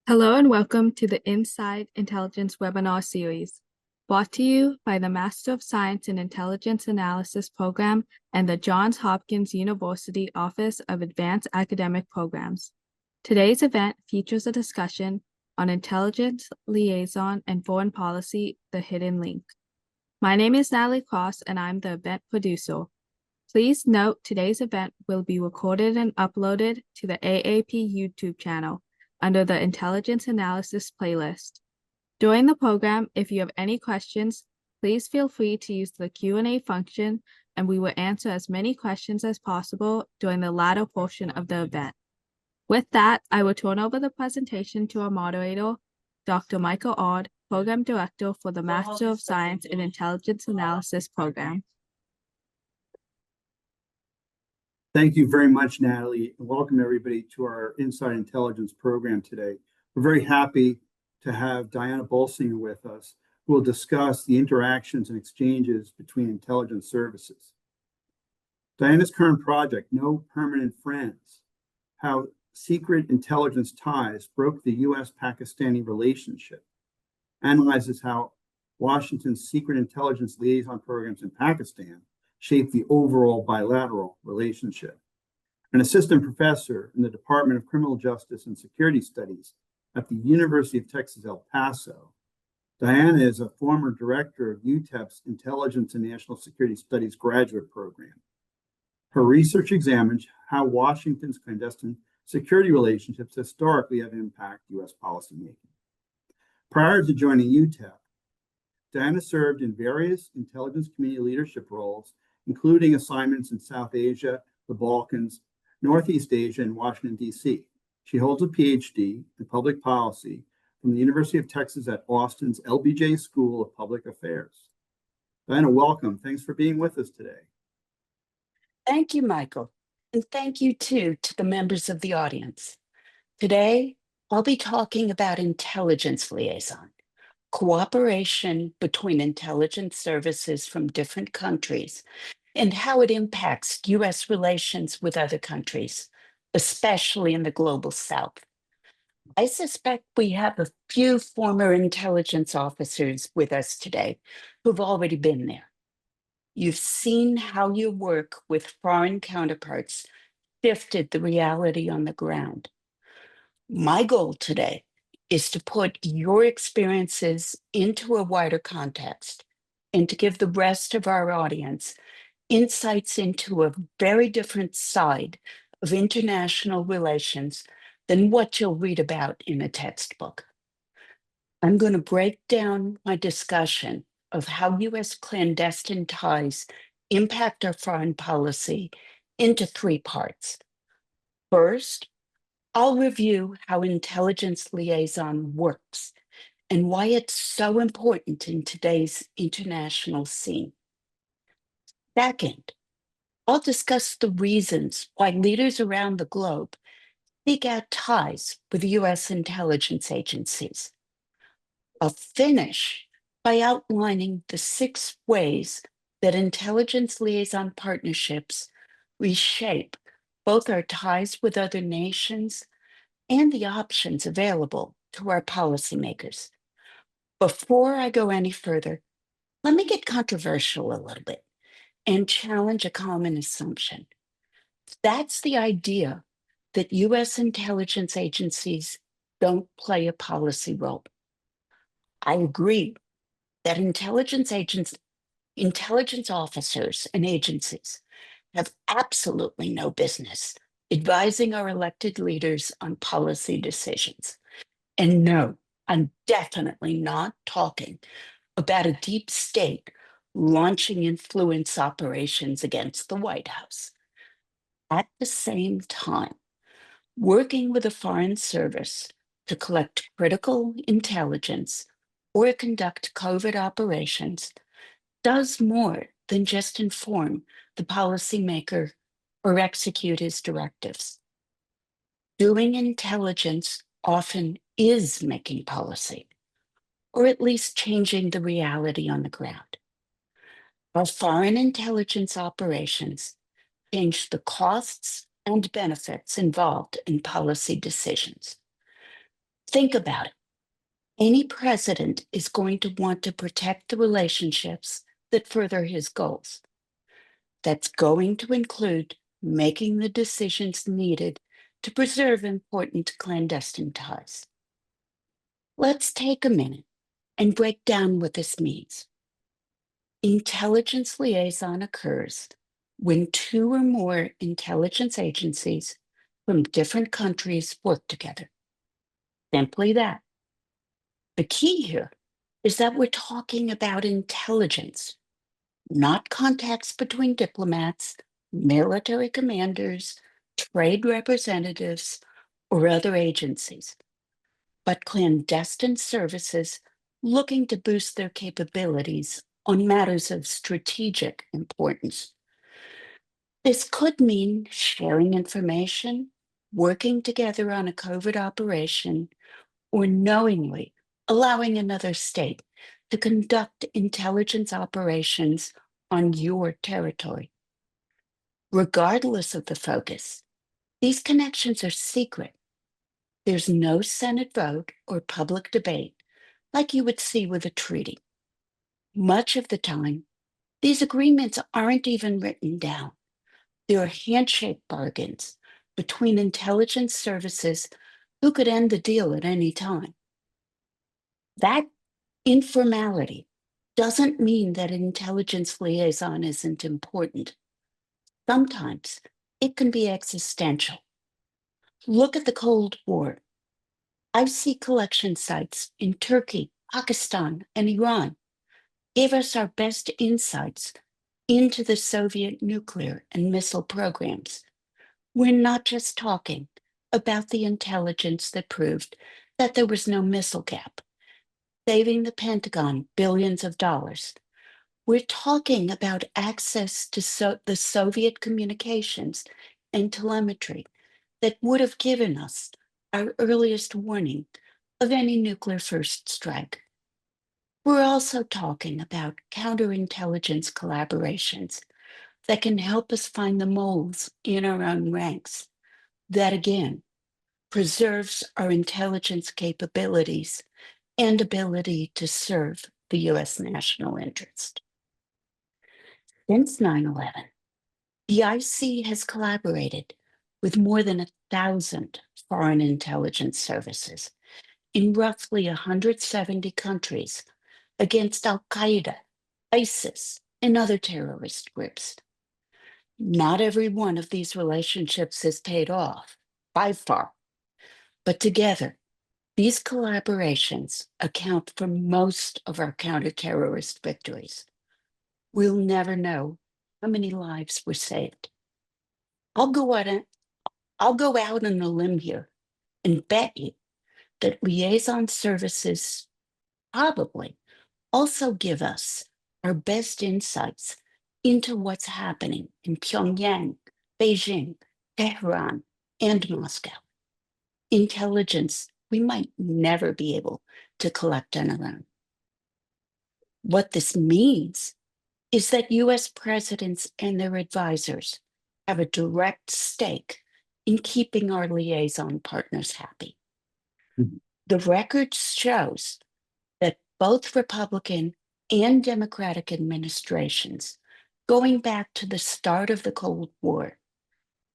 Hello and welcome to the Inside Intelligence webinar series, brought to you by the Master of Science in Intelligence Analysis program and the Johns Hopkins University Office of Advanced Academic Programs. Today's event features a discussion on intelligence, liaison, and foreign policy, the hidden link. My name is Natalie Cross and I'm the event producer. Please note today's event will be recorded and uploaded to the AAP YouTube channel under the Intelligence Analysis playlist. During the program, if you have any questions, please feel free to use the Q&A function and we will answer as many questions as possible during the latter portion of the event. With that, I will turn over the presentation to our moderator, Dr. Michael Ard, Program Director for the Master of Science in Intelligence Analysis program. Thank you very much, Natalie, and welcome everybody to our Inside Intelligence program today. We're very happy to have Diana Bolsinger with us, who will discuss the interactions and exchanges between intelligence services. Diana's current project, No Permanent Friends, How Secret Intelligence Ties Broke the U.S.-Pakistani Relationship, analyzes how Washington's secret intelligence liaison programs in Pakistan shape the overall bilateral relationship. An assistant professor in the Department of Criminal Justice and Security Studies at the University of Texas, El Paso, Diana is a former director of UTEP's Intelligence and National Security Studies graduate program. Her research examines how Washington's clandestine security relationships historically have impacted U.S. policymaking. Prior to joining UTEP, Diana served in various intelligence community leadership roles, including assignments in South Asia, the Balkans, Northeast Asia, and Washington, D.C. She holds a PhD in public policy from the University of Texas at Austin's LBJ School of Public Affairs. Diana, welcome. Thanks for being with us today. Thank you, Michael. And thank you, too, to the members of the audience. Today, I'll be talking about intelligence liaison, cooperation between intelligence services from different countries, and how it impacts U.S. relations with other countries, especially in the global South. I suspect we have a few former intelligence officers with us today who've already been there. You've seen how your work with foreign counterparts shifted the reality on the ground. My goal today is to put your experiences into a wider context and to give the rest of our audience insights into a very different side of international relations than what you'll read about in a textbook. I'm going to break down my discussion of how U.S. clandestine ties impact our foreign policy into three parts. First, I'll review how intelligence liaison works and why it's so important in today's international scene. Second, I'll discuss the reasons why leaders around the globe seek out ties with U.S. intelligence agencies. I'll finish by outlining the 6 ways that intelligence liaison partnerships reshape both our ties with other nations and the options available to our policymakers. Before I go any further, let me get controversial a little bit and challenge a common assumption. That's the idea that U.S. intelligence agencies don't play a policy role. I agree that intelligence officers and agencies have absolutely no business advising our elected leaders on policy decisions. And no, I'm definitely not talking about a deep state launching influence operations against the White House. At the same time, working with a foreign service to collect critical intelligence or conduct covert operations does more than just inform the policymaker or execute his directives. Doing intelligence often is making policy, or at least changing the reality on the ground. Our foreign intelligence operations change the costs and benefits involved in policy decisions. Think about it. Any president is going to want to protect the relationships that further his goals. That's going to include making the decisions needed to preserve important clandestine ties. Let's take a minute and break down what this means. Intelligence liaison occurs when two or more intelligence agencies from different countries work together. Simply that. The key here is that we're talking about intelligence, not contacts between diplomats, military commanders, trade representatives, or other agencies, but clandestine services looking to boost their capabilities on matters of strategic importance. This could mean sharing information, working together on a covert operation, or knowingly allowing another state to conduct intelligence operations on your territory. Regardless of the focus, these connections are secret. There's no Senate vote or public debate like you would see with a treaty. Much of the time, these agreements aren't even written down. They're handshake bargains between intelligence services who could end the deal at any time. That informality doesn't mean that an intelligence liaison isn't important. Sometimes it can be existential. Look at the Cold War. IC collection sites in Turkey, Pakistan, and Iran gave us our best insights into the Soviet nuclear and missile programs. We're not just talking about the intelligence that proved that there was no missile gap, saving the Pentagon billions of dollars. We're talking about access to the Soviet communications and telemetry that would have given us our earliest warning of any nuclear first strike. We're also talking about counterintelligence collaborations that can help us find the moles in our own ranks. That again preserves our intelligence capabilities and ability to serve the US national interest. Since 9/11, the IC has collaborated with more than 1,000 foreign intelligence services in roughly 170 countries against Al-Qaeda, ISIS, and other terrorist groups. Not every one of these relationships has paid off, by far, but together, these collaborations account for most of our counterterrorist victories. We'll never know how many lives were saved. I'll go out on a limb here and bet you that liaison services probably also give us our best insights into what's happening in Pyongyang, Beijing, Tehran, and Moscow. Intelligence we might never be able to collect on our own. What this means is that US presidents and their advisors have a direct stake in keeping our liaison partners happy. Mhm. The record shows that both Republican and Democratic administrations, going back to the start of the Cold War,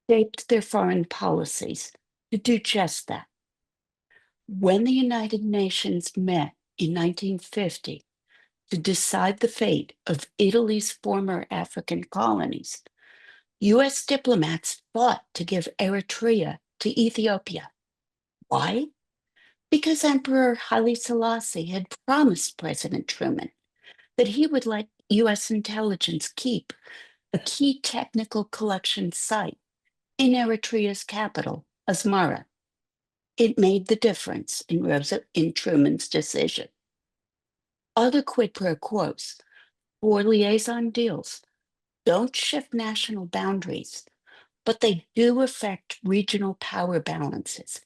shaped their foreign policies to do just that. When the United Nations met in 1950 to decide the fate of Italy's former African colonies, US diplomats fought to give Eritrea to Ethiopia. Why? Because Emperor Haile Selassie had promised President Truman that he would let US intelligence keep a key technical collection site in Eritrea's capital, Asmara. It made the difference in Truman's decision. Other quid pro quos or liaison deals don't shift national boundaries, but they do affect regional power balances.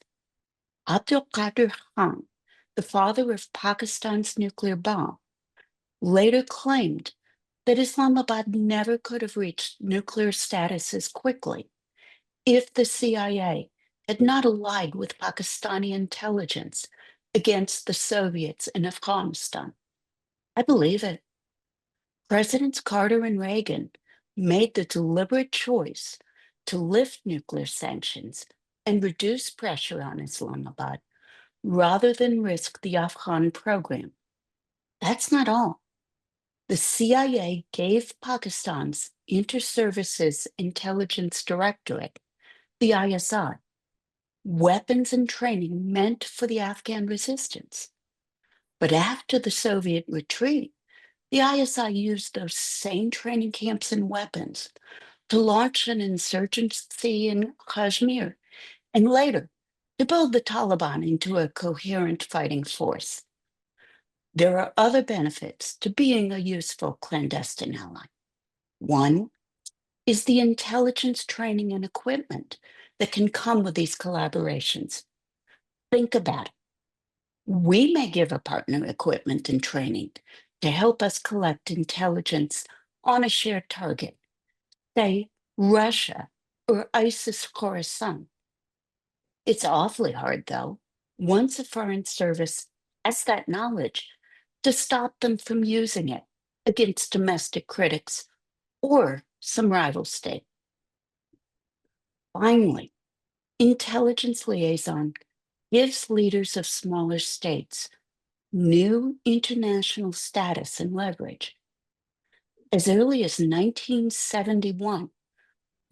Abdul Qadir Khan, the father of Pakistan's nuclear bomb, later claimed that Islamabad never could have reached nuclear status as quickly if the CIA had not allied with Pakistani intelligence against the Soviets in Afghanistan. I believe it. Presidents Carter and Reagan made the deliberate choice to lift nuclear sanctions and reduce pressure on Islamabad rather than risk the Afghan program. That's not all. The CIA gave Pakistan's Inter-Services Intelligence Directorate, the ISI, weapons and training meant for the Afghan resistance. But after the Soviet retreat, the ISI used those same training camps and weapons to launch an insurgency in Kashmir, and later to build the Taliban into a coherent fighting force. There are other benefits to being a useful clandestine ally. One is the intelligence training and equipment that can come with these collaborations. Think about it. We may give a partner equipment and training to help us collect intelligence on a shared target, say Russia or ISIS Khorasan. It's awfully hard, though, once a foreign service has that knowledge, to stop them from using it against domestic critics or some rival state. Finally, intelligence liaison gives leaders of smaller states new international status and leverage. As early as 1971,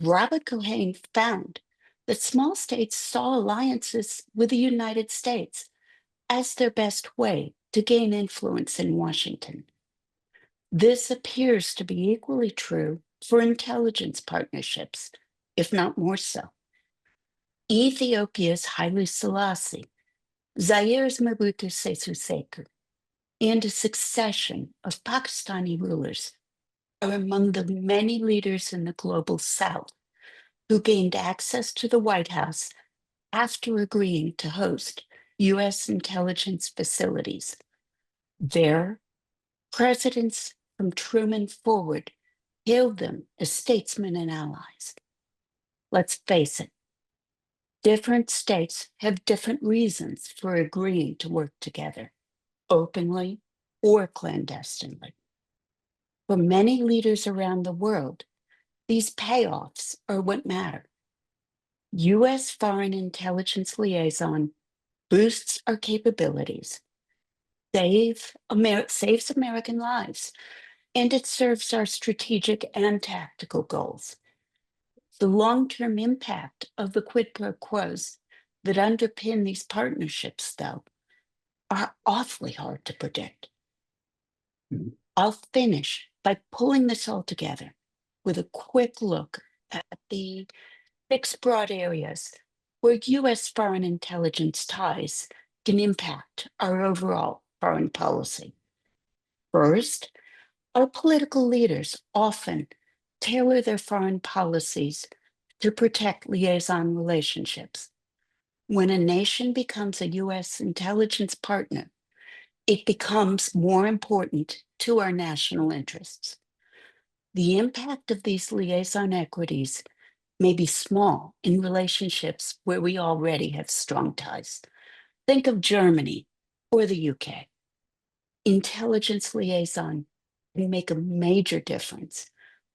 Robert Cohen found that small states saw alliances with the United States as their best way to gain influence in Washington. This appears to be equally true for intelligence partnerships, if not more so. Ethiopia's Haile Selassie, Zaire's Mobutu Sese Seko, and a succession of Pakistani rulers are among the many leaders in the global South who gained access to the White House after agreeing to host U.S. intelligence facilities. There, presidents from Truman forward hailed them as statesmen and allies. Let's face it, different states have different reasons for agreeing to work together, openly or clandestinely. For many leaders around the world, these payoffs are what matter. U.S. Foreign Intelligence Liaison boosts our capabilities, saves American lives, and it serves our strategic and tactical goals. The long-term impact of the quid pro quos that underpin these partnerships, though, are awfully hard to predict. I'll finish by pulling this all together with a quick look at the 6 broad areas where U.S. foreign intelligence ties can impact our overall foreign policy. First, our political leaders often tailor their foreign policies to protect liaison relationships. When a nation becomes a U.S. intelligence partner, it becomes more important to our national interests. The impact of these liaison equities may be small in relationships where we already have strong ties. Think of Germany or the UK. Intelligence liaison can make a major difference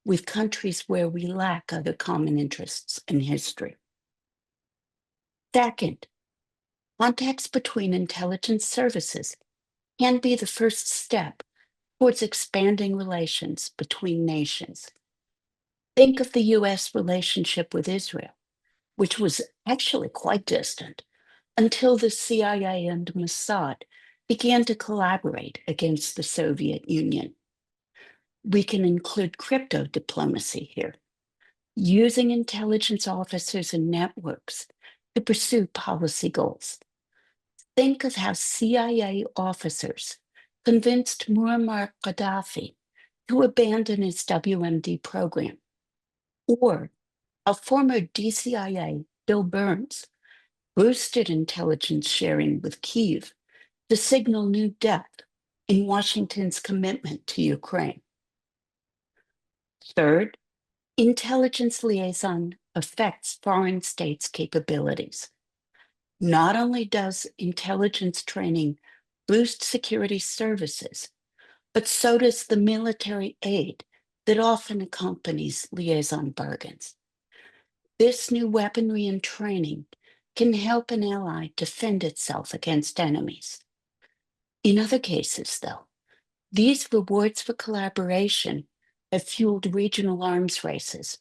with countries where we lack other common interests and history. Second, contacts between intelligence services can be the first step towards expanding relations between nations. Think of the US relationship with Israel, which was actually quite distant until the CIA and Mossad began to collaborate against the Soviet Union. We can include crypto diplomacy here, using intelligence officers and networks to pursue policy goals. Think of how CIA officers convinced Muammar Gaddafi to abandon his WMD program, or how former DCIA Bill Burns boosted intelligence sharing with Kyiv to signal new depth in Washington's commitment to Ukraine. Third, Intelligence liaison affects foreign states' capabilities. Not only does intelligence training boost security services, but so does the military aid that often accompanies liaison bargains. This new weaponry and training can help an ally defend itself against enemies. In other cases, though, these rewards for collaboration have fueled regional arms races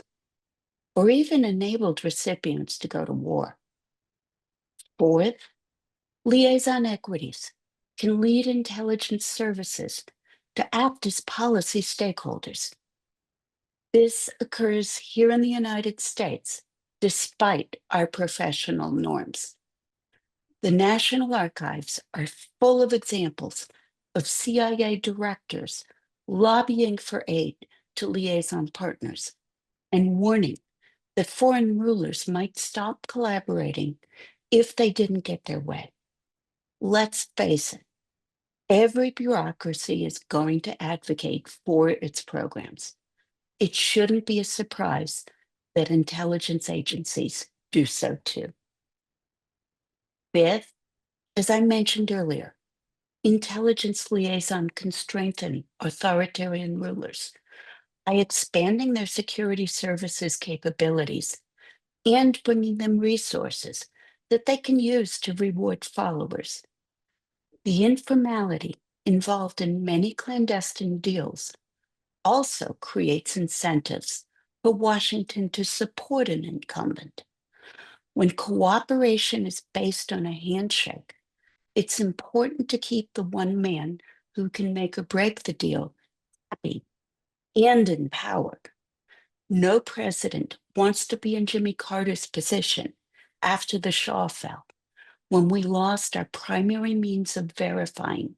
or even enabled recipients to go to war. Fourth, liaison equities can lead intelligence services to act as policy stakeholders. This occurs here in the United States, despite our professional norms. The National Archives are full of examples of CIA directors lobbying for aid to liaison partners and warning that foreign rulers might stop collaborating if they didn't get their way. Let's face it, every bureaucracy is going to advocate for its programs. It shouldn't be a surprise that intelligence agencies do so too. Fifth, as I mentioned earlier, intelligence liaison can strengthen authoritarian rulers by expanding their security services capabilities and bringing them resources that they can use to reward followers. The informality involved in many clandestine deals also creates incentives for Washington to support an incumbent. When cooperation is based on a handshake, it's important to keep the one man who can make or break the deal happy and empowered. No president wants to be in Jimmy Carter's position after the Shah fell, when we lost our primary means of verifying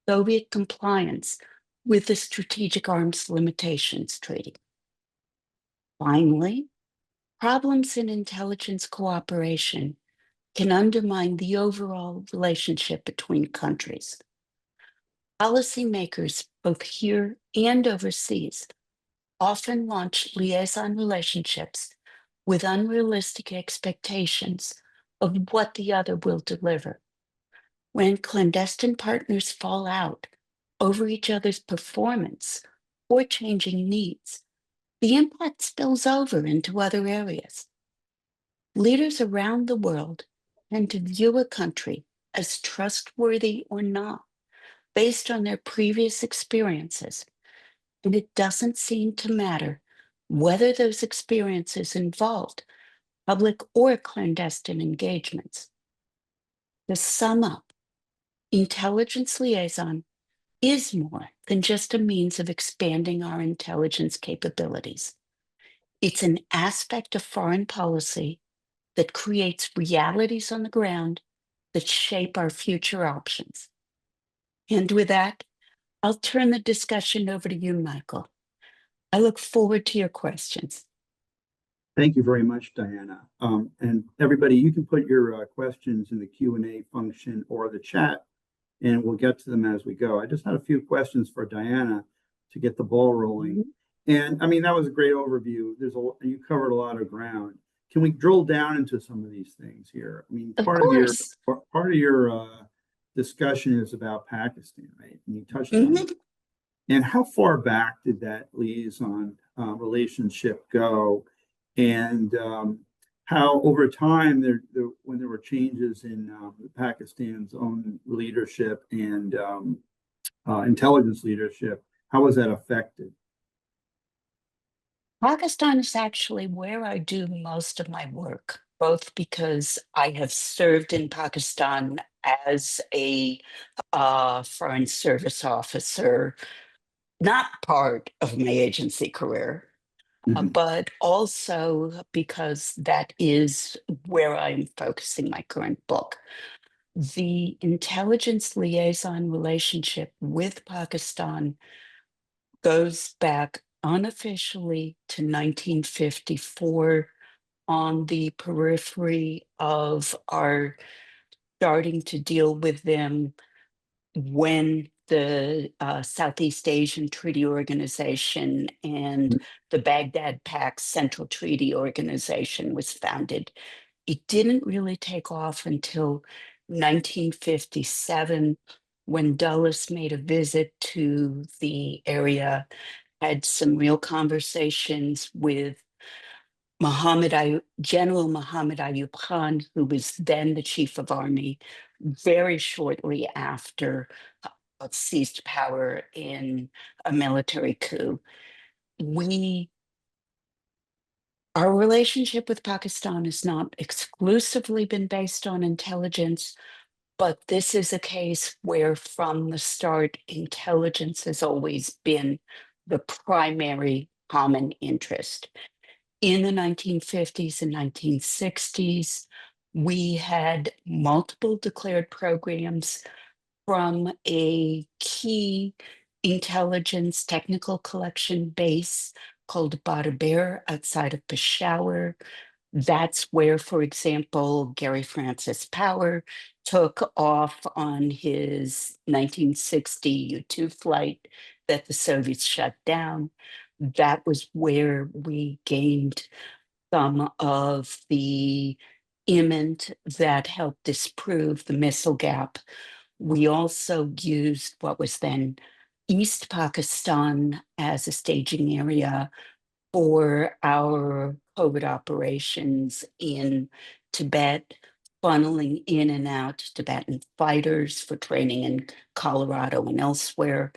Soviet compliance with the Strategic Arms Limitations Treaty. Finally, problems in intelligence cooperation can undermine the overall relationship between countries. Policymakers, both here and overseas, often launch liaison relationships with unrealistic expectations of what the other will deliver. When clandestine partners fall out over each other's performance or changing needs, the impact spills over into other areas. Leaders around the world tend to view a country as trustworthy or not based on their previous experiences, and it doesn't seem to matter whether those experiences involved public or clandestine engagements. To sum up, intelligence liaison is more than just a means of expanding our intelligence capabilities. It's an aspect of foreign policy that creates realities on the ground that shape our future options. And with that, I'll turn the discussion over to you, Michael. I look forward to your questions. Thank you very much, Diana. And everybody, you can put your questions in the Q&A function or the chat, and we'll get to them as we go. I just had a few questions for Diana to get the ball rolling. And I mean, that was a great overview. You covered a lot of ground. Can we drill down into some of these things here? I mean, part of your discussion is about Pakistan, right? And you touched on it. And how far back did that liaison relationship go? And how over time, when there were changes in Pakistan's own leadership and intelligence leadership, how was that affected? Pakistan is actually where I do most of my work, both because I have served in Pakistan as a foreign service officer, not part of my agency career, but also because that is where I'm focusing my current book. The intelligence liaison relationship with Pakistan goes back unofficially to 1954 on the periphery of our starting to deal with them when the Southeast Asian Treaty Organization and the Baghdad Pact Central Treaty Organization was founded. It didn't really take off until 1957, when Dulles made a visit to the area, had some real conversations with General Muhammad Ayub Khan, who was then the chief of army, very shortly after seized power in a military coup. Our relationship with Pakistan has not exclusively been based on intelligence, but this is a case where from the start, intelligence has always been the primary common interest. In the 1950s and 1960s, we had multiple declared programs from a key intelligence technical collection base called Bada outside of Peshawar. That's where, for example, Gary Francis Power took off on his 1960 U-2 flight that the Soviets shut down. That was where we gained some of the image that helped disprove the missile gap. We also used what was then East Pakistan as a staging area for our COVID operations in Tibet, funneling in and out Tibetan fighters for training in Colorado and elsewhere.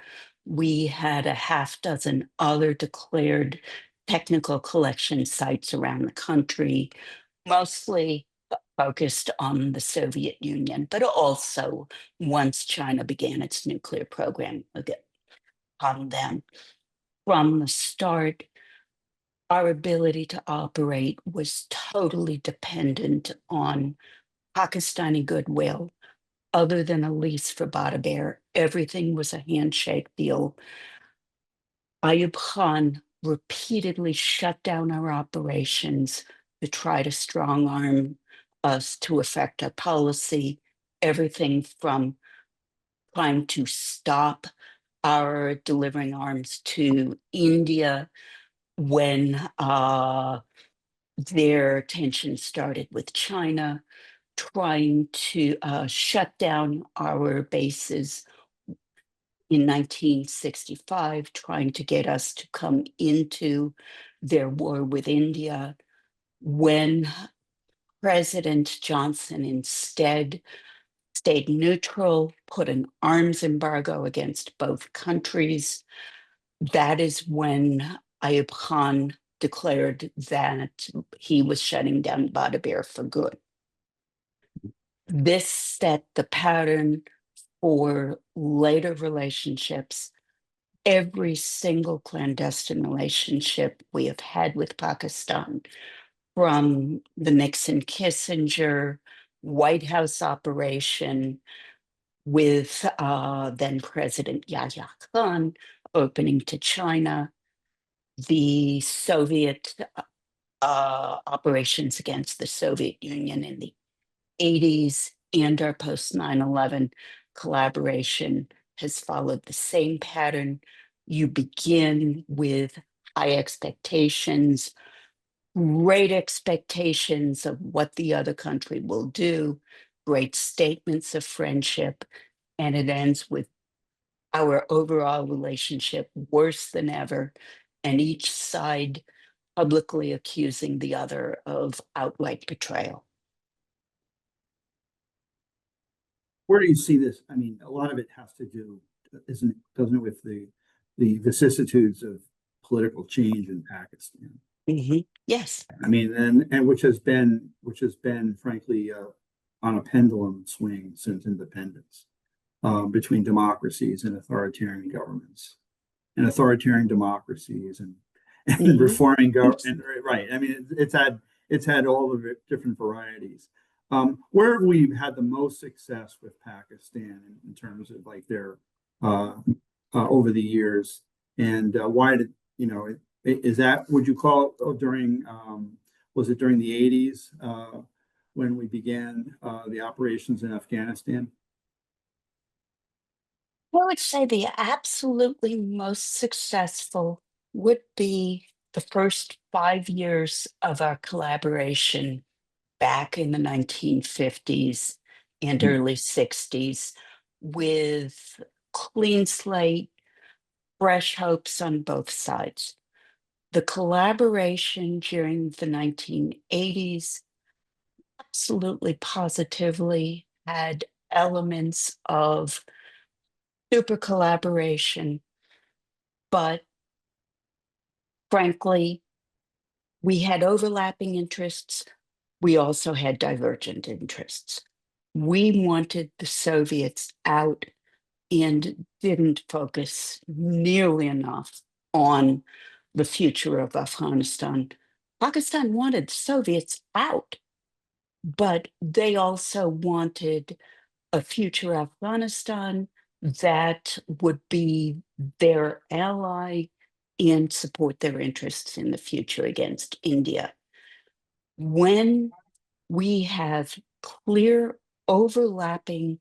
We had a half dozen other declared technical collection sites around the country, mostly focused on the Soviet Union, but also once China began its nuclear program on them. From the start, our ability to operate was totally dependent on Pakistani goodwill. Other than a lease for Bada, everything was a handshake deal. Ayub Khan repeatedly shut down our operations to try to strong arm us to affect our policy, everything from trying to stop our delivering arms to India when their tension started with China, trying to shut down our bases in 1965, trying to get us to come into their war with India, when President Johnson instead stayed neutral, put an arms embargo against both countries. That is when Ayub Khan declared that he was shutting down Bada for good. This set the pattern for later relationships. Every single clandestine relationship we have had with Pakistan, from the Nixon-Kissinger White House operation with then President Yahya Khan opening to China, the Soviet operations against the Soviet Union in the 80s, and our post 9/11 collaboration has followed the same pattern. You begin with high expectations, great expectations of what the other country will do, great statements of friendship, and it ends with our overall relationship worse than ever, and each side publicly accusing the other of outright betrayal. Where do you see this? I mean, a lot of it has to do, doesn't it, with the vicissitudes of political change in Pakistan. Yes. I mean, and which has been frankly on a pendulum swing since independence, between democracies and authoritarian governments, and authoritarian democracies and reforming government. Right. I mean, it's had all the different varieties. Where have we had the most success with Pakistan in terms of like their over the years, and why did is that, would you call it during was it during the 80s when we began the operations in Afghanistan? I would say the absolutely most successful would be the first 5 years of our collaboration back in the 1950s and early 60s with clean slate, fresh hopes on both sides. The collaboration during the 1980s absolutely positively had elements of super collaboration, but frankly, we had overlapping interests. We also had divergent interests. We wanted the Soviets out and didn't focus nearly enough on the future of Afghanistan. Pakistan wanted the Soviets out, but they also wanted a future Afghanistan that would be their ally and support their interests in the future against India. When we have clear overlapping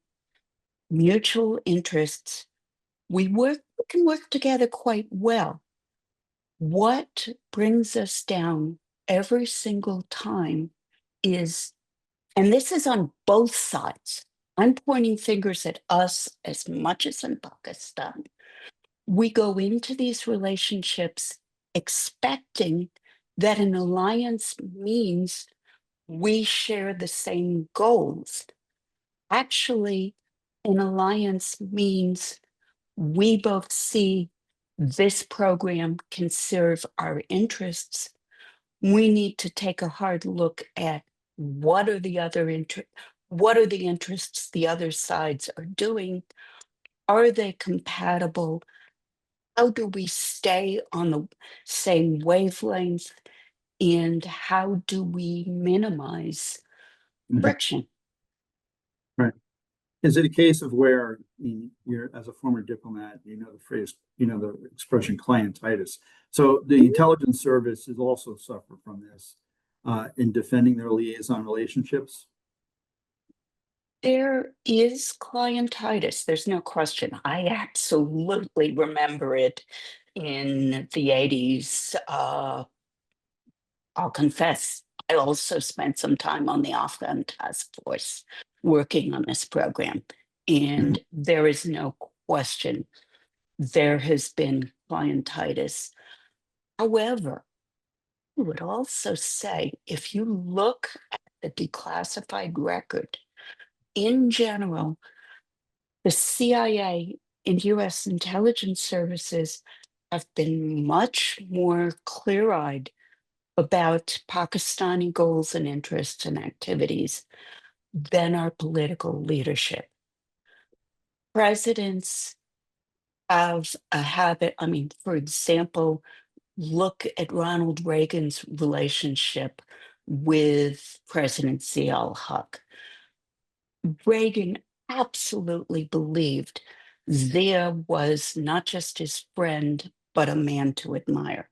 mutual interests, we can work together quite well. What brings us down every single time is, and this is on both sides, I'm pointing fingers at us as much as in Pakistan. We go into these relationships expecting that an alliance means we share the same goals. Actually, an alliance means we both see this program can serve our interests. We need to take a hard look at what are the what are the interests the other sides are doing? Are they compatible? How do we stay on the same wavelength? And how do we minimize Mhm. friction? Right. Is it a case of where you're, as a former diplomat, you know the phrase, you know the expression clientitis. So the intelligence services also suffer from this in defending their liaison relationships. There is clientitis, there's no question. I absolutely remember it in the 80s. I'll confess, I also spent some time on the Afghan task force working on this program. Mhm. And there is no question there has been clientitis. However, I would also say if you look at the declassified record, in general, the CIA and US intelligence services have been much more clear eyed about Pakistani goals and interests and activities than our political leadership. Presidents have a habit, I mean, for example, look at Ronald Reagan's relationship with President Ziaul Haq. Reagan absolutely believed Zia was not just his friend, but a man to admire.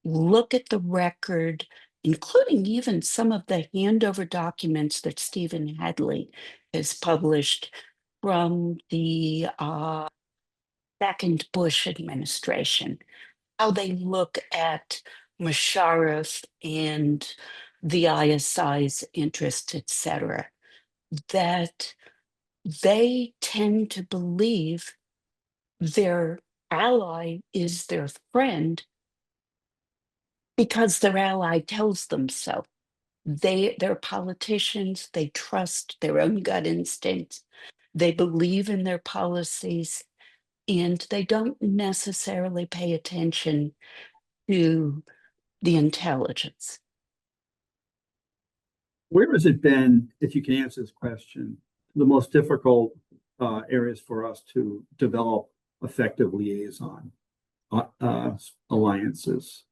Look at the record, including even some of the handover documents that Stephen Hadley has published from the second Bush administration, how they look at Musharraf and the ISI's interests, etc., that they tend to believe their ally is their friend because their ally tells them so. They're politicians, they trust their own gut instincts, they believe in their policies, and they don't necessarily pay attention to the intelligence. Where has it been, if you can answer this question, the most difficult areas for us to develop effective liaison alliances?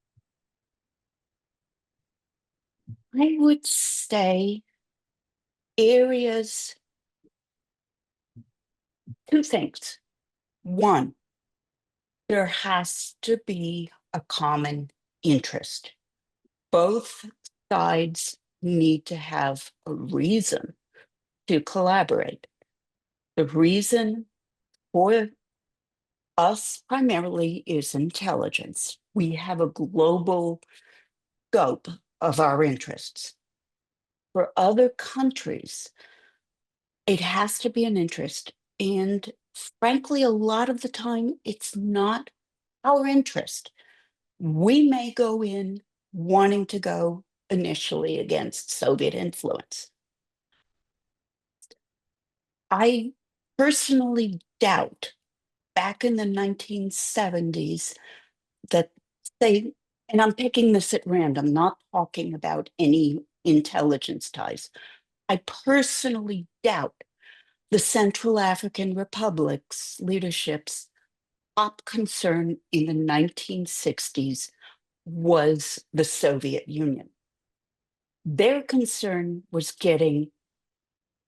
I would say areas, two things. One, there has to be a common interest. Both sides need to have a reason to collaborate. The reason for us primarily is intelligence. We have a global scope of our interests. For other countries, it has to be an interest. And frankly, a lot of the time, it's not our interest. We may go in wanting to go initially against Soviet influence. I personally doubt back in the 1970s that they, and I'm picking this at random, not talking about any intelligence ties. I personally doubt the Central African Republic's leadership's top concern in the 1960s was the Soviet Union. Their concern was getting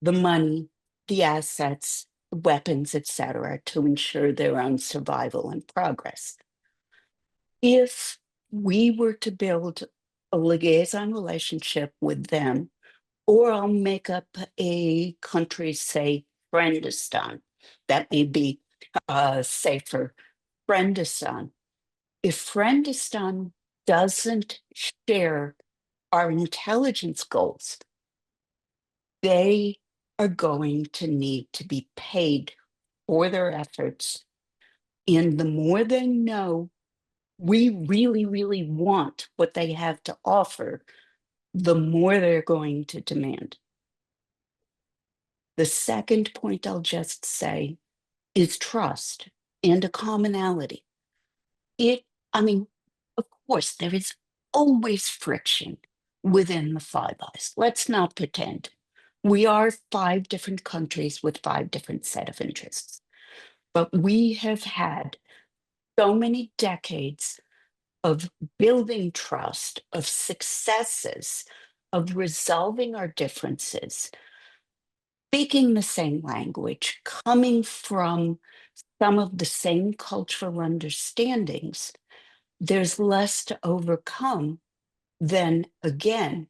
the money, the assets, weapons, etc., to ensure their own survival and progress. If we were to build a liaison relationship with them, or I'll make up a country, say, Friendistan, that may be safer, Friendistan. If Friendistan doesn't share our intelligence goals, they are going to need to be paid for their efforts. And the more they know we really, really want what they have to offer, the more they're going to demand. The second point I'll just say is trust and a commonality. I mean, of course, there is always friction within the Five Eyes. Let's not pretend. We are 5 different countries with 5 different set of interests. But we have had so many decades of building trust, of successes, of resolving our differences, speaking the same language, coming from some of the same cultural understandings. There's less to overcome than, again,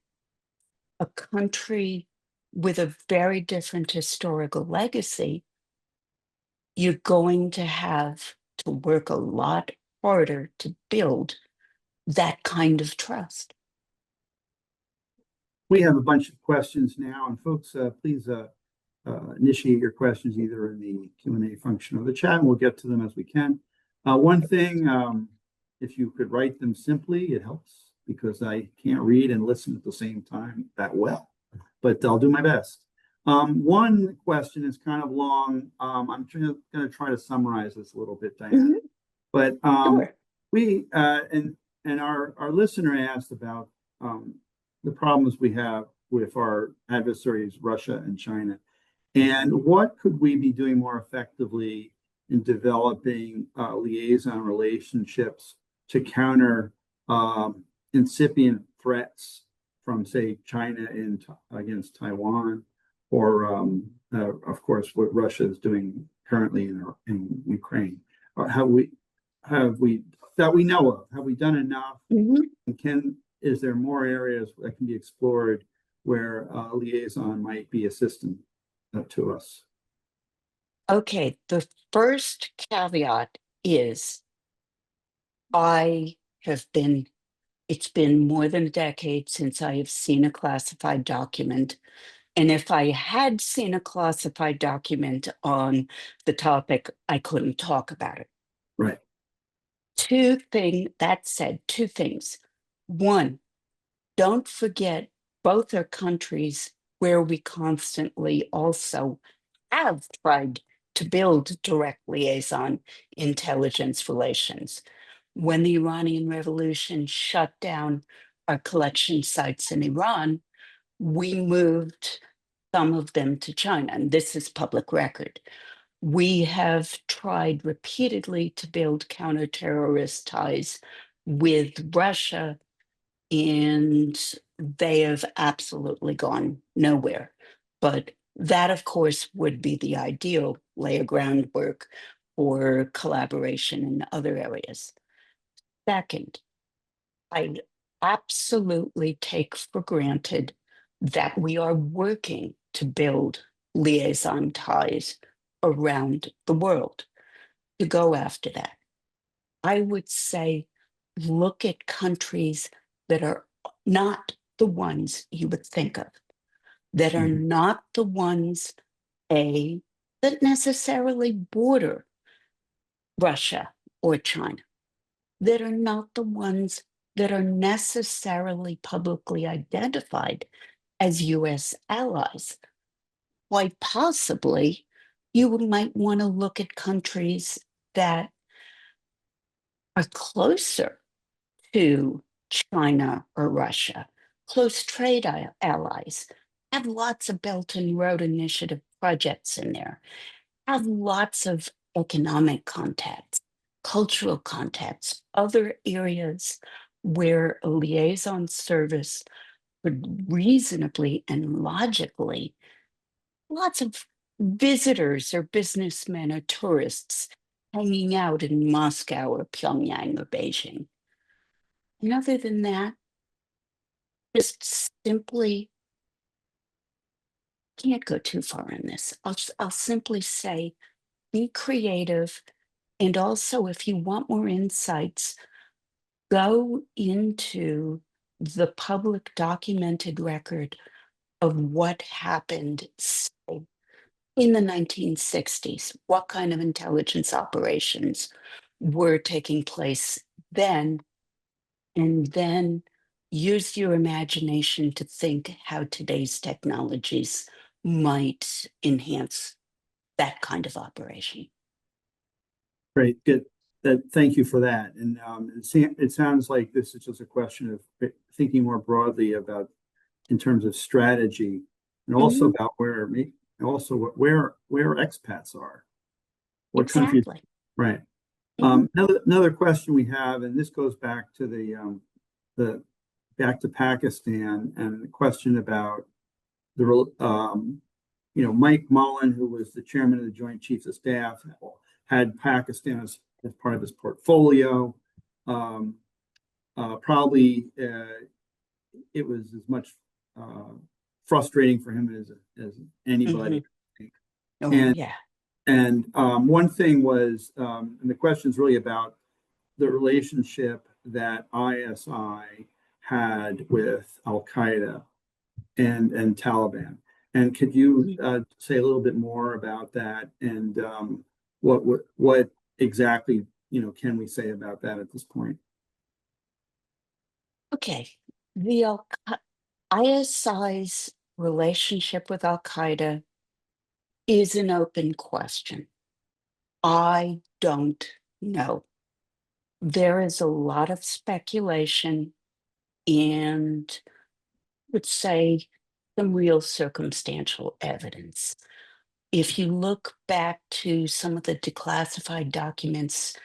a country with a very different historical legacy. You're going to have to work a lot harder to build that kind of trust. We have a bunch of questions now, and folks, please initiate your questions either in the Q&A function of the chat, and we'll get to them as we can. One thing, if you could write them simply, it helps, because I can't read and listen at the same time that well, but I'll do my best. One question is kind of long. I'm going to try to summarize this a little bit, Diana. Mm-hmm. But Sure. we and our listener asked about the problems we have with our adversaries, Russia and China, and what could we be doing more effectively in developing liaison relationships to counter incipient threats from, say, China against Taiwan, or of course what Russia is doing currently in Ukraine. Have we that we know of? Have we done enough? Mm-hmm. And is there more areas that can be explored where liaison might be assistant to us? Okay, the first caveat is it's been more than a decade since I have seen a classified document. And if I had seen a classified document on the topic, I couldn't talk about it. Right. That said, 2 things. One, don't forget both are countries where we constantly also have tried to build direct liaison intelligence relations. When the Iranian Revolution shut down our collection sites in Iran, we moved some of them to China, and this is public record. We have tried repeatedly to build counter-terrorist ties with Russia, and they have absolutely gone nowhere. But that, of course, would be the ideal, lay a groundwork for collaboration in other areas. Second, I absolutely take for granted that we are working to build liaison ties around the world to go after that. I would say look at countries that are not the ones you would think of, that are Mhm. not the ones, that necessarily border Russia or China, that are not the ones that are necessarily publicly identified as US allies. Quite possibly, you might want to look at countries that are closer to China or Russia, close trade allies, have lots of Belt and Road Initiative projects in there, have lots of economic contacts, cultural contacts, other areas where a liaison service could reasonably and logically, lots of visitors or businessmen or tourists hanging out in Moscow or Pyongyang or Beijing. And other than that, just simply can't go too far in this. I'll simply say be creative. And also, if you want more insights, go into the public documented record of what happened, say, in the 1960s, what kind of intelligence operations were taking place then, and then use your imagination to think how today's technologies might enhance that kind of operation. Great, good. Thank you for that. And it sounds like this is just a question of thinking more broadly about in terms of strategy, and also Mhm. about where expats are, what countries, Exactly. right? Mhm. Another question we have, and this goes back to the back to Pakistan, and the question about Mike Mullen, who was the chairman of the Joint Chiefs of Staff, had Pakistan as part of his portfolio. Um, Probably it was as much frustrating for him as anybody. Mhm. Oh, And yeah. one thing was, and the question is really about the relationship that ISI had with Al Qaeda and Taliban. And could you Mhm. say a little bit more about that, and what exactly can we say about that at this point? Okay. The ISI's relationship with Al Qaeda is an open question. I don't know. There is a lot of speculation and, would say, some real circumstantial evidence. If you look back to some of the declassified documents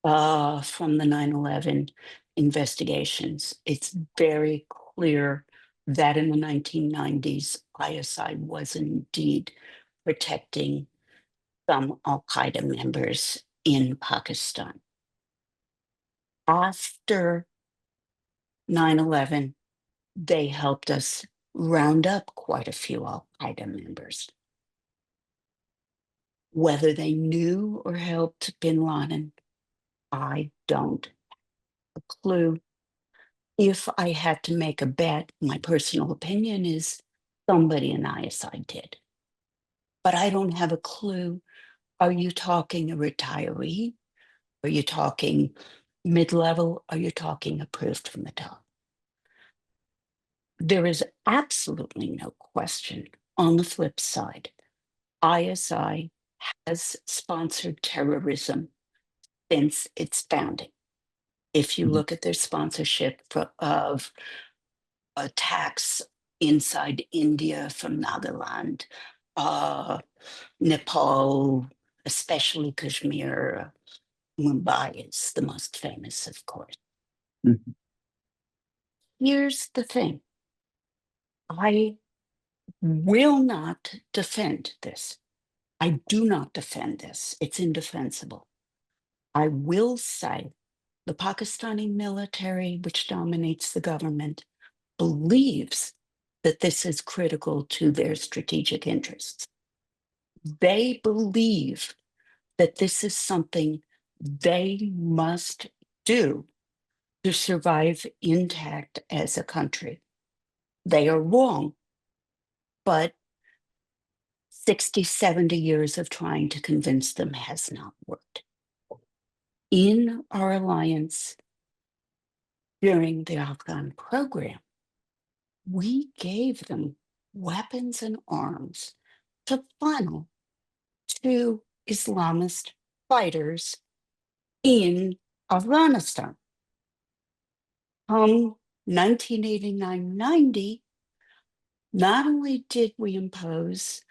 from the 9/11 investigations, it's very clear that in the 1990s, ISI was indeed protecting some Al Qaeda members in Pakistan. After 9/11, they helped us round up quite a few Al Qaeda members. Whether they knew or helped bin Laden, I don't have a clue. If I had to make a bet, my personal opinion is somebody in ISI did. But I don't have a clue. Are you talking a retiree? Are you talking mid-level? Are you talking approved from the top? There is absolutely no question on the flip side. ISI has sponsored terrorism since its founding. If you Mhm. look at their sponsorship of attacks inside India from Nagaland, uh, Nepal, especially Kashmir, Mumbai is the most famous, of course. Mhm. Here's the thing. I will not defend this. I do not defend this. It's indefensible. I will say the Pakistani military, which dominates the government, believes that this is critical to their strategic interests. They believe that this is something they must do to survive intact as a country. They are wrong, but 60, 70 years of trying to convince them has not worked. In our alliance during the Afghan program, we gave them weapons and arms to funnel to Islamist fighters in Afghanistan. Come 1989-90, not only did we impose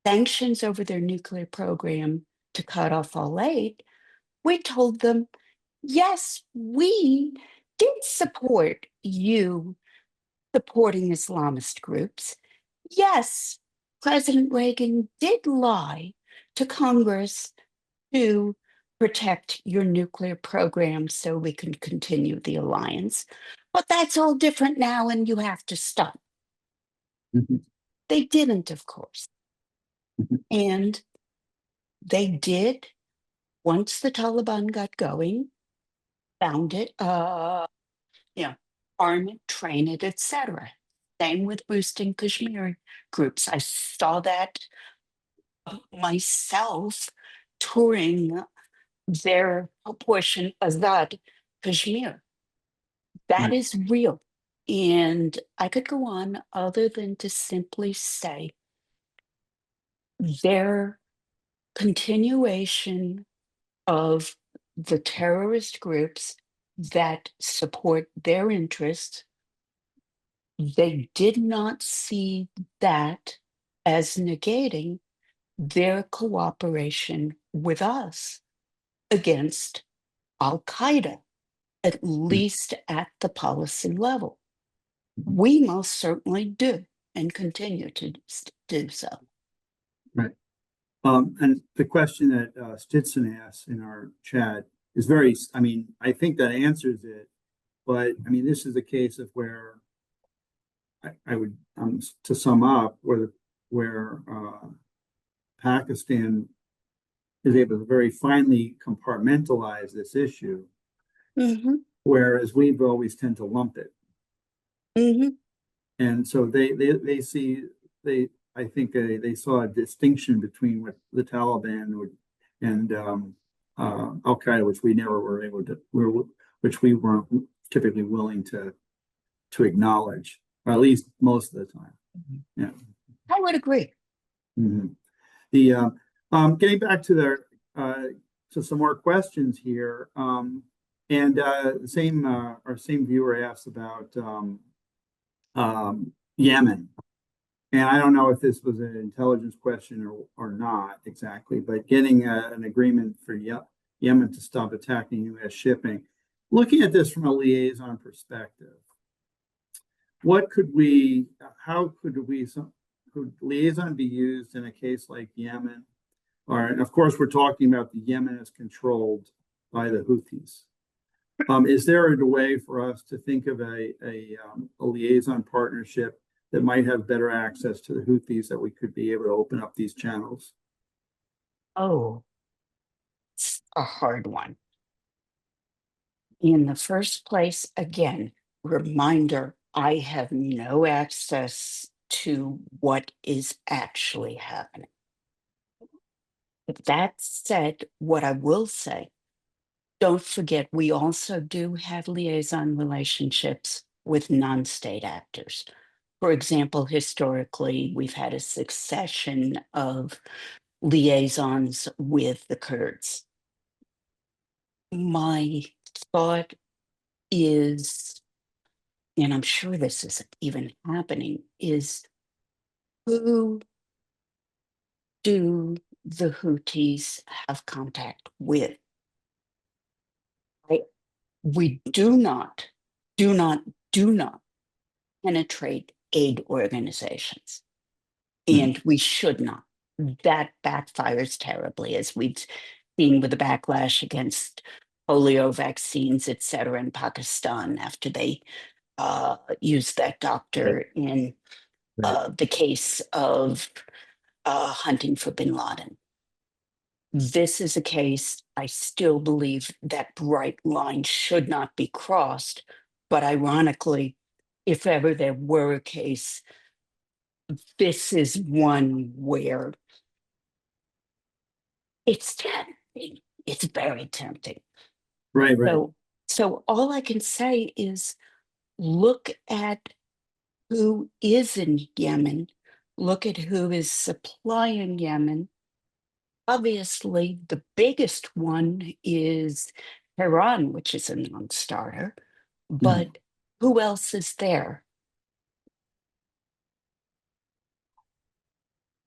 sanctions over their nuclear program to cut off all aid, we told them, yes, we did support you supporting Islamist groups. Yes, President Reagan did lie to Congress to protect your nuclear program so we can continue the alliance. But that's all different now, and you have to stop. Mhm. They didn't, of course. Mhm. And they did, once the Taliban got going, found it, arm it, train it, etc. Same with boosting Kashmir groups. I saw that myself touring their portion Azad Kashmir. That Right. is real. And I could go on other than to simply say their continuation of the terrorist groups that support their interests, they did not see that as negating their cooperation with us against Al Qaeda, at least at the policy level. We most certainly do and continue to do so. Right. And the question that Stinson asked in our chat is very, I mean, I think that answers it, but I mean, this is a case of where I would, to sum up, where Pakistan is able to very finely compartmentalize this issue, Mm-hmm, whereas we've always tend to lump it. mm-hmm, And so they see, I think they saw a distinction between what the Taliban would and Al Qaeda, which we never were able to, which we weren't typically willing to acknowledge, or at least most of the time. Yeah. I would agree. Mhm. The getting back to to some more questions here, and the same our same viewer asked about Yemen. And I don't know if this was an intelligence question or not exactly, but getting an agreement for Yemen to stop attacking U.S. shipping. Looking at this from a liaison perspective, how could liaison be used in a case like Yemen? Or, and of course, we're talking about the Yemen is controlled by the Houthis. Is there a way for us to think of a liaison partnership that might have better access to the Houthis, that we could be able to open up these channels? Oh, it's a hard one. In the first place, again, reminder, I have no access to what is actually happening. That said, what I will say, don't forget, we also do have liaison relationships with non-state actors. For example, historically, we've had a succession of liaisons with the Kurds. My thought is, and I'm sure this isn't even happening, is who do the Houthis have contact with? We do not, do not, do not penetrate aid organizations. Mhm. And we should not. That backfires terribly, as we've seen with the backlash against polio vaccines, et cetera, in Pakistan after they used that Right. doctor in Right. the case of hunting for bin Laden. This is a case I still believe that bright line should not be crossed. But ironically, if ever there were a case, this is one where it's tempting. It's very tempting. Right, right. So all I can say is look at who is in Yemen, look at who is supplying Yemen. Obviously, the biggest one is Iran, which is a non-starter, but who else is there?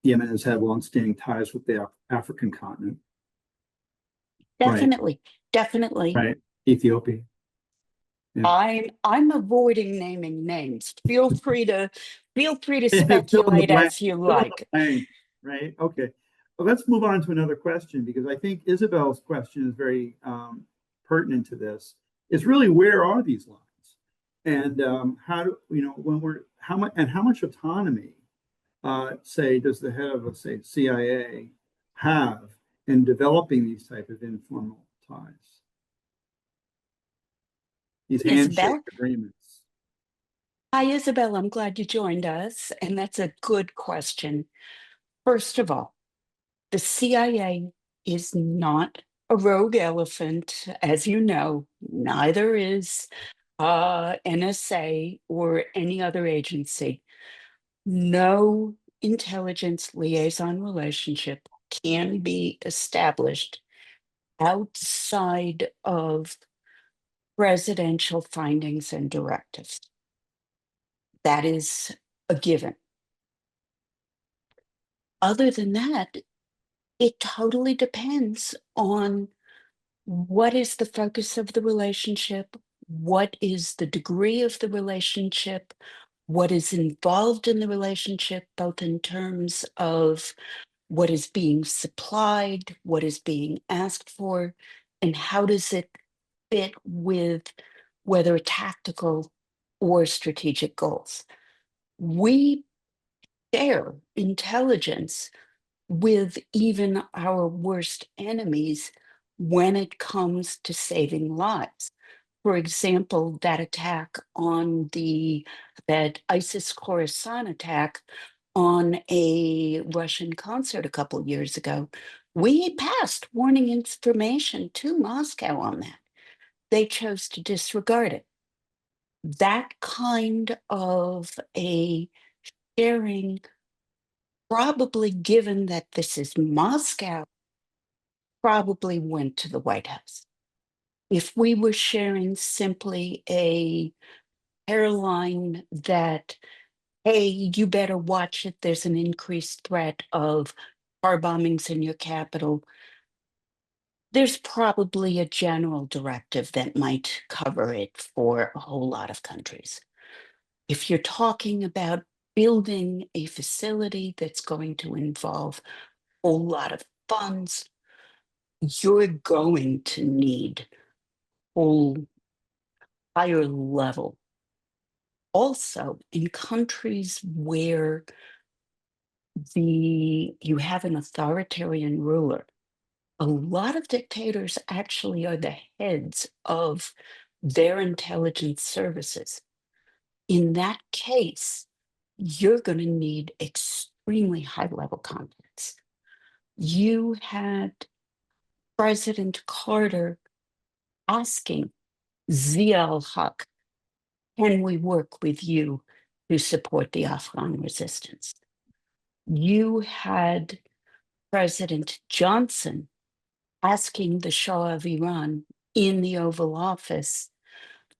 Yemen has had long-standing ties with the African continent. Definitely, definitely. Right. Ethiopia. Yeah. I'm avoiding naming names. Feel free to Fill in the speculate blank. as you Fill in like. the blank. Right. Okay. Well, let's move on to another question, because I think Isabel's question is very pertinent to this. Is really, where are these lines, and how do when we're how much autonomy, say, does the head of, let's say, CIA have in developing these type of informal ties, these handshake Isabel? agreements? Hi, Isabel. I'm glad you joined us. And that's a good question. First of all, the CIA is not a rogue elephant, as you know, neither is NSA or any other agency. No intelligence liaison relationship can be established outside of presidential findings and directives. That is a given. Other than that, it totally depends on what is the focus of the relationship, what is the degree of the relationship, what is involved in the relationship, both in terms of what is being supplied, what is being asked for, and how does it fit with whether tactical or strategic goals. We share intelligence with even our worst enemies when it comes to saving lives. For example, that ISIS Khorasan attack on a Russian concert a couple years ago, we passed warning information to Moscow on that. They chose to disregard it. That kind of a sharing, probably given that this is Moscow, probably went to the White House. If we were sharing simply a airline that, hey, you better watch it, there's an increased threat of car bombings in your capital, there's probably a general directive that might cover it for a whole lot of countries. If you're talking about building a facility that's going to involve a whole lot of funds, you're going to need whole higher level. Also, in countries where you have an authoritarian ruler, a lot of dictators actually are the heads of their intelligence services. In that case, you're going to need extremely high level contacts. You had President Carter asking Zia al-Haq, can we work with you to support the Afghan resistance? You had President Johnson asking the Shah of Iran in the Oval Office,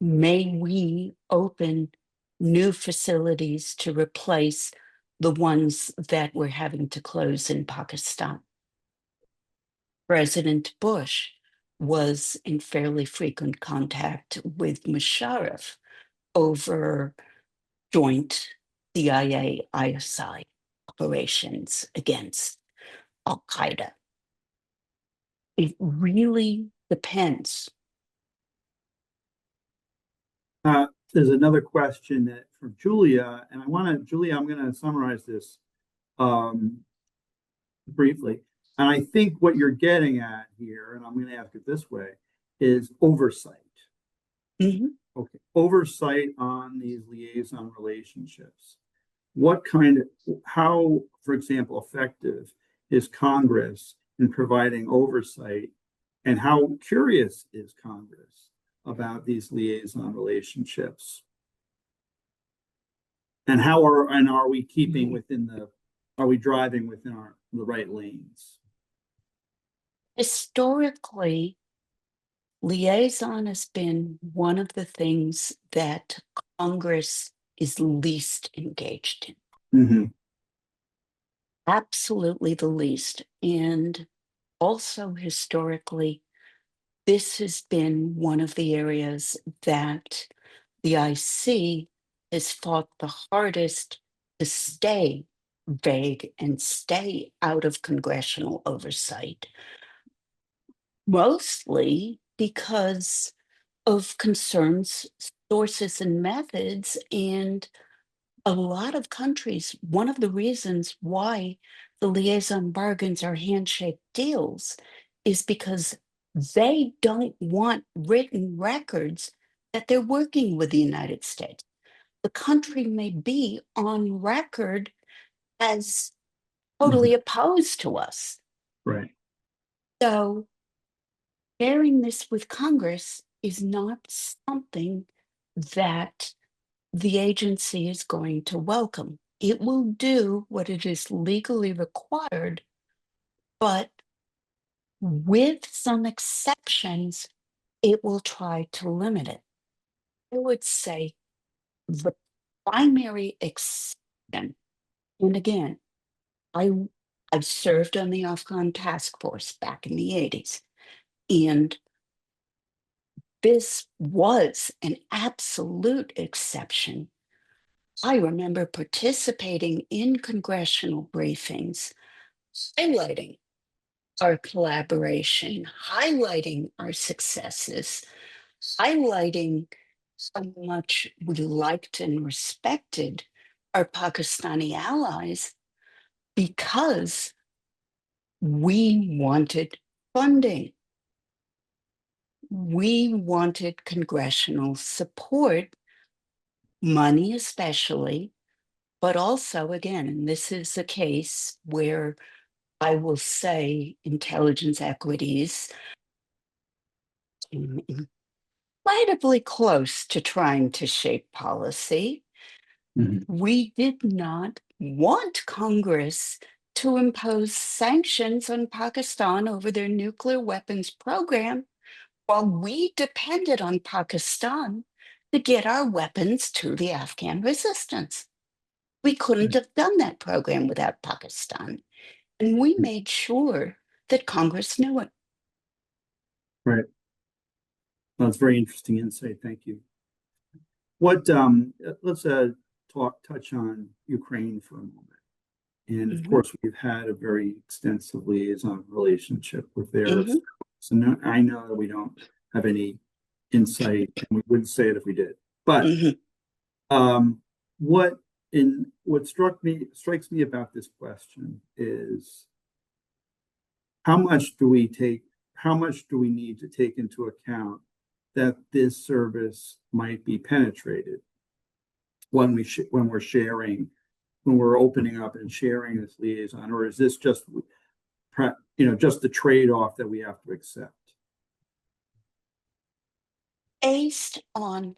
may we open new facilities to replace the ones that we're having to close in Pakistan? President Bush was in fairly frequent contact with Musharraf over joint CIA ISI operations against Al Qaeda. It really depends. There's another question from Julia, and Julia, I'm going to summarize this. briefly. And I think what you're getting at here, and I'm going to ask it this way, is oversight. Mhm. Okay, oversight on these liaison relationships. What kind of, how, for example, effective is Congress in providing oversight, and how curious is Congress about these liaison relationships? And are we keeping within are we driving within the right lanes? Historically, liaison has been one of the things that Congress is least engaged in. Mm-hmm. Absolutely the least. And also historically, this has been one of the areas that the IC has fought the hardest to stay vague and stay out of congressional oversight, mostly because of concerns, sources, and methods. And a lot of countries, one of the reasons why the liaison bargains are handshake deals is because they don't want written records that they're working with the United States. The country may be on record as Mm-hmm. totally opposed to us. Right. So sharing this with Congress is not something that the agency is going to welcome. It will do what it is legally required, but with some exceptions, it will try to limit it. I would say the primary exception, and again, I I've served on the Afghan task force back in the 80s, and this was an absolute exception. I remember participating in congressional briefings, highlighting our collaboration, highlighting our successes, highlighting how much we liked and respected our Pakistani allies because we wanted funding. We wanted congressional support, money especially, but also, again, and this is a case where I will say intelligence equities came incredibly close to trying to shape policy. Mm-hmm. We did not want Congress to impose sanctions on Pakistan over their nuclear weapons program while we depended on Pakistan to get our weapons to the Afghan resistance. We couldn't have done that program without Pakistan. And we made sure that Congress knew it. Right. That's very interesting insight. Thank you. Let's touch on Ukraine for a moment. And of Mhm, course, we've had a very extensive liaison relationship with their. mhm, So I know that we don't have any insight, and we wouldn't say it if we did. But mhm. um, what strikes me about this question is how much do we need to take into account that this service might be penetrated when we're sharing, when we're opening up and sharing this liaison, or is this just just the trade-off that we have to accept? Based on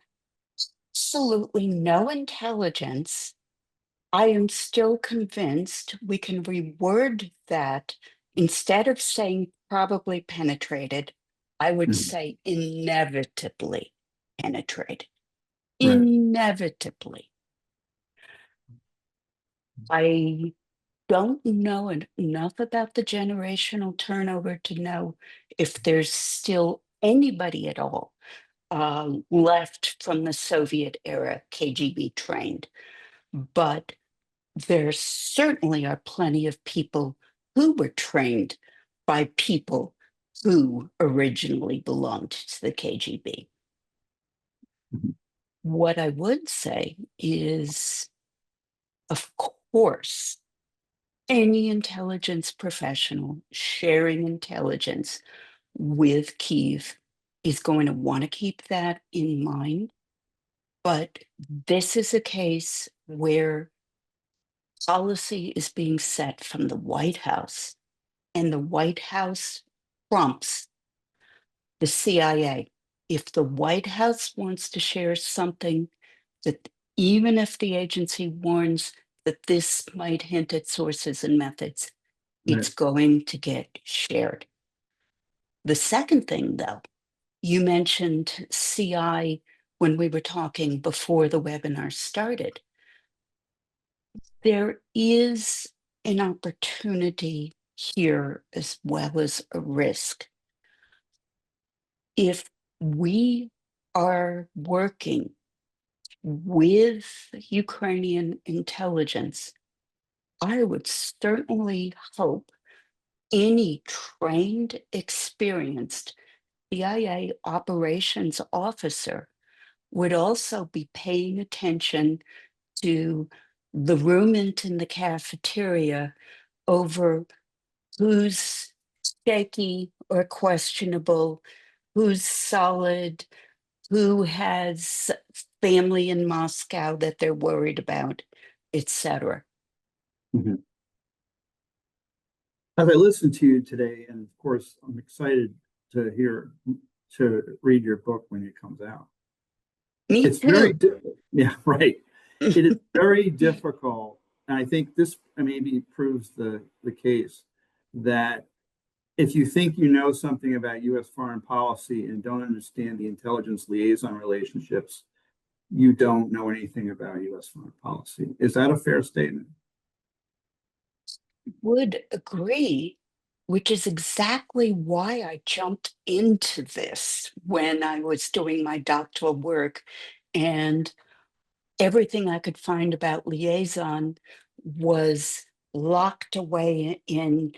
absolutely no intelligence, I am still convinced we can reword that instead of saying probably penetrated, I would Mhm. say inevitably penetrated. Right. Inevitably. I don't know enough about the generational turnover to know if there's still anybody at all left from the Soviet era KGB trained, but there certainly are plenty of people who were trained by people who originally belonged to the KGB. Mhm. What I would say is, of course, Any intelligence professional sharing intelligence with Kyiv is going to want to keep that in mind. But this is a case where policy is being set from the White House, and the White House trumps the CIA. If the White House wants to share something that, even if the agency warns that this might hint at sources and methods, Right. it's going to get shared. The second thing, though, you mentioned CI when we were talking before the webinar started. There is an opportunity here as well as a risk. If we are working with Ukrainian intelligence, I would certainly hope any trained, experienced CIA operations officer would also be paying attention to the movement in the cafeteria over who's shaky or questionable, who's solid, who has family in Moscow that they're worried about, etc. Mhm. As I listened to you today, and of course, I'm excited to read your book when it comes out. Me It's very, too. yeah, right. It is very difficult, and I think this maybe proves the case that if you think you know something about U.S. foreign policy and don't understand the intelligence liaison relationships, you don't know anything about U.S. foreign policy. Is that a fair statement? Would agree, which is exactly why I jumped into this when I was doing my doctoral work, and everything I could find about liaison was locked away in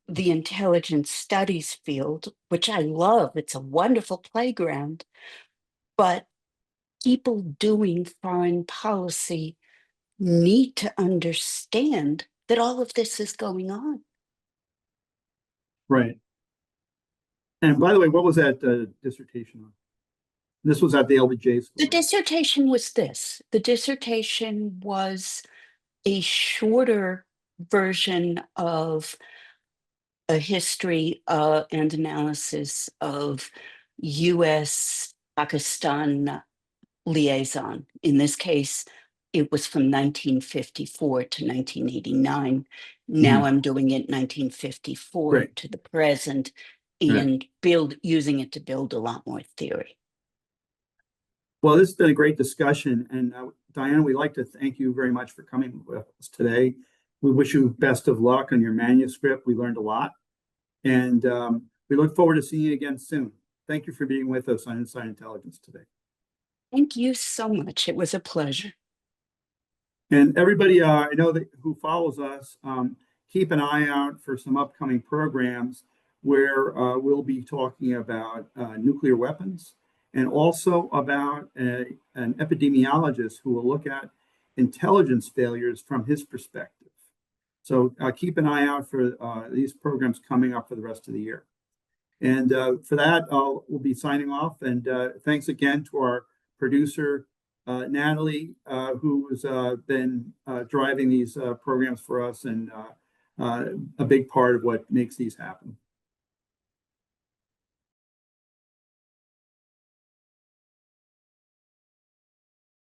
the intelligence studies field, which I love. It's a wonderful playground, but people doing foreign policy need to understand that all of this is going on. Right. And by the way, what was that dissertation on? This was at the LBJ school, The right? dissertation was this. The dissertation was a shorter version of a history and analysis of US Pakistan liaison. In this case, it was from 1954 to 1989. Now Mhm. I'm doing it 1954 Great. to the present Right. and using it to build a lot more theory. Well, this has been a great discussion. And Diana, we'd like to thank you very much for coming with us today. We wish you best of luck on your manuscript. We learned a lot. And we look forward to seeing you again soon. Thank you for being with us on Inside Intelligence today. Thank you so much. It was a pleasure. And everybody, I know that who follows us, keep an eye out for some upcoming programs where we'll be talking about nuclear weapons and also about an epidemiologist who will look at intelligence failures from his perspective. So keep an eye out for these programs coming up for the rest of the year. And for that, we'll be signing off. And thanks again to our producer, Natalie, who has been driving these programs for us and a big part of what makes these happen.